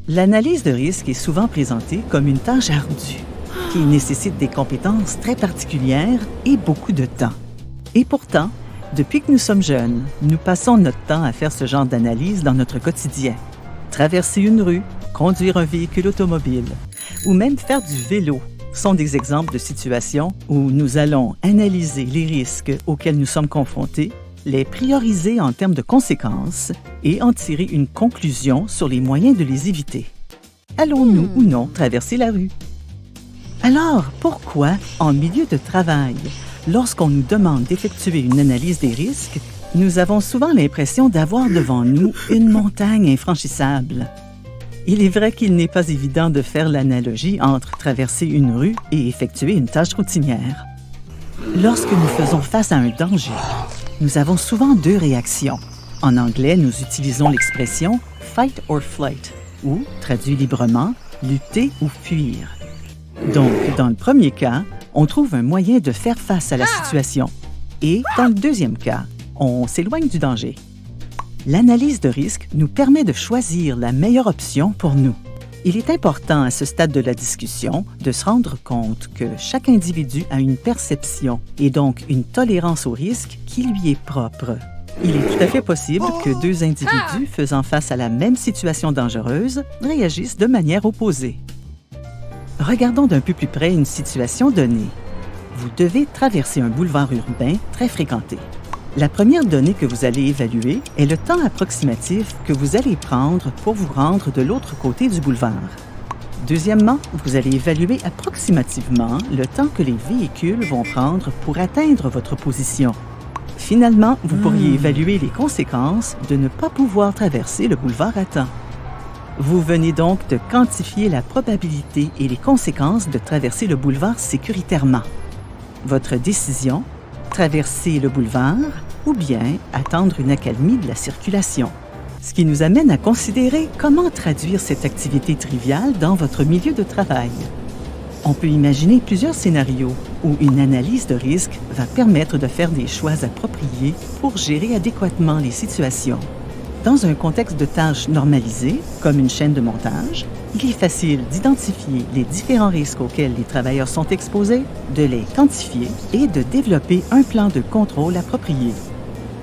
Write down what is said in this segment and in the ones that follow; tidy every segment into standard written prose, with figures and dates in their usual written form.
L'analyse de risque est souvent présentée comme une tâche ardue qui nécessite des compétences très particulières et beaucoup de temps. Et pourtant, depuis que nous sommes jeunes, nous passons notre temps à faire ce genre d'analyse dans notre quotidien. Traverser une rue, conduire un véhicule automobile ou même faire du vélo sont des exemples de situations où nous allons analyser les risques auxquels nous sommes confrontés, les prioriser en termes de conséquences et en tirer une conclusion sur les moyens de les éviter. Allons-nous ou non traverser la rue? Alors, pourquoi, en milieu de travail, lorsqu'on nous demande d'effectuer une analyse des risques, nous avons souvent l'impression d'avoir devant nous une montagne infranchissable? Il est vrai qu'il n'est pas évident de faire l'analogie entre traverser une rue et effectuer une tâche routinière. Lorsque nous faisons face à un danger, nous avons souvent deux réactions. En anglais, nous utilisons l'expression « fight or flight » ou, traduit librement, « lutter ou fuir ». Donc, dans le premier cas, on trouve un moyen de faire face à la situation. Et dans le deuxième cas, on s'éloigne du danger. L'analyse de risque nous permet de choisir la meilleure option pour nous. Il est important à ce stade de la discussion de se rendre compte que chaque individu a une perception et donc une tolérance au risque qui lui est propre. Il est tout à fait possible que deux individus faisant face à la même situation dangereuse réagissent de manière opposée. Regardons d'un peu plus près une situation donnée. Vous devez traverser un boulevard urbain très fréquenté. La première donnée que vous allez évaluer est le temps approximatif que vous allez prendre pour vous rendre de l'autre côté du boulevard. Deuxièmement, vous allez évaluer approximativement le temps que les véhicules vont prendre pour atteindre votre position. Finalement, vous pourriez évaluer les conséquences de ne pas pouvoir traverser le boulevard à temps. Vous venez donc de quantifier la probabilité et les conséquences de traverser le boulevard sécuritairement. Votre décision, traverser le boulevard ou bien attendre une accalmie de la circulation. Ce qui nous amène à considérer comment traduire cette activité triviale dans votre milieu de travail. On peut imaginer plusieurs scénarios où une analyse de risque va permettre de faire des choix appropriés pour gérer adéquatement les situations. Dans un contexte de tâches normalisées, comme une chaîne de montage, il est facile d'identifier les différents risques auxquels les travailleurs sont exposés, de les quantifier et de développer un plan de contrôle approprié.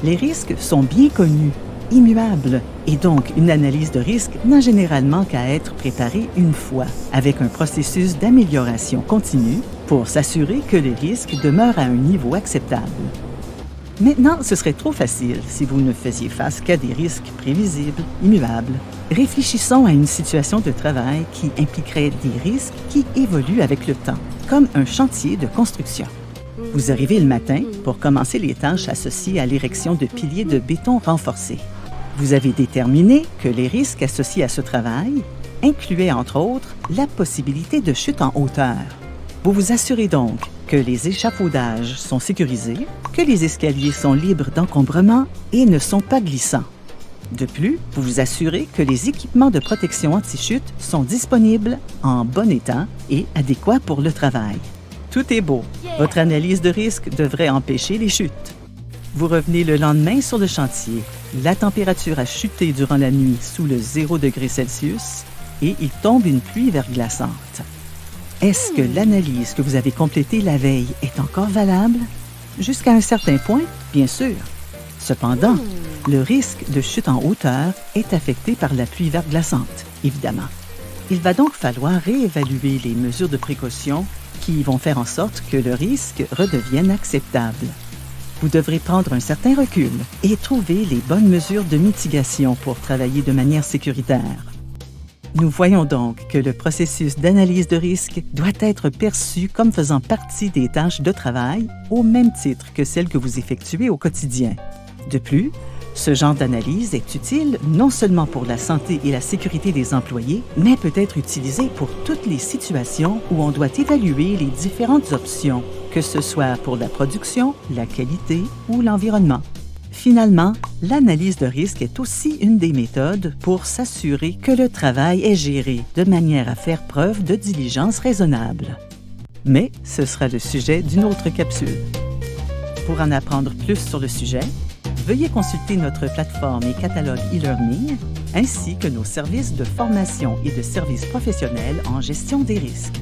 Les risques sont bien connus, immuables, et donc une analyse de risque n'a généralement qu'à être préparée une fois, avec un processus d'amélioration continue pour s'assurer que les risques demeurent à un niveau acceptable. Maintenant, ce serait trop facile si vous ne faisiez face qu'à des risques prévisibles, immuables. Réfléchissons à une situation de travail qui impliquerait des risques qui évoluent avec le temps, comme un chantier de construction. Vous arrivez le matin pour commencer les tâches associées à l'érection de piliers de béton renforcés. Vous avez déterminé que les risques associés à ce travail incluaient entre autres la possibilité de chute en hauteur. Vous vous assurez donc que les échafaudages sont sécurisés, que les escaliers sont libres d'encombrement et ne sont pas glissants. De plus, vous vous assurez que les équipements de protection anti-chute sont disponibles, en bon état et adéquats pour le travail. Tout est beau. Votre analyse de risque devrait empêcher les chutes. Vous revenez le lendemain sur le chantier. La température a chuté durant la nuit sous le 0 degré Celsius et il tombe une pluie verglaçante. Est-ce que l'analyse que vous avez complétée la veille est encore valable? Jusqu'à un certain point, bien sûr. Cependant, le risque de chute en hauteur est affecté par la pluie verglaçante, évidemment. Il va donc falloir réévaluer les mesures de précaution qui vont faire en sorte que le risque redevienne acceptable. Vous devrez prendre un certain recul et trouver les bonnes mesures de mitigation pour travailler de manière sécuritaire. Nous voyons donc que le processus d'analyse de risque doit être perçu comme faisant partie des tâches de travail au même titre que celles que vous effectuez au quotidien. De plus, ce genre d'analyse est utile non seulement pour la santé et la sécurité des employés, mais peut être utilisé pour toutes les situations où on doit évaluer les différentes options, que ce soit pour la production, la qualité ou l'environnement. Finalement, l'analyse de risque est aussi une des méthodes pour s'assurer que le travail est géré de manière à faire preuve de diligence raisonnable. Mais ce sera le sujet d'une autre capsule. Pour en apprendre plus sur le sujet, Veuillez consulter notre plateforme et catalogue e-learning, ainsi que nos services de formation et de services professionnels en gestion des risques.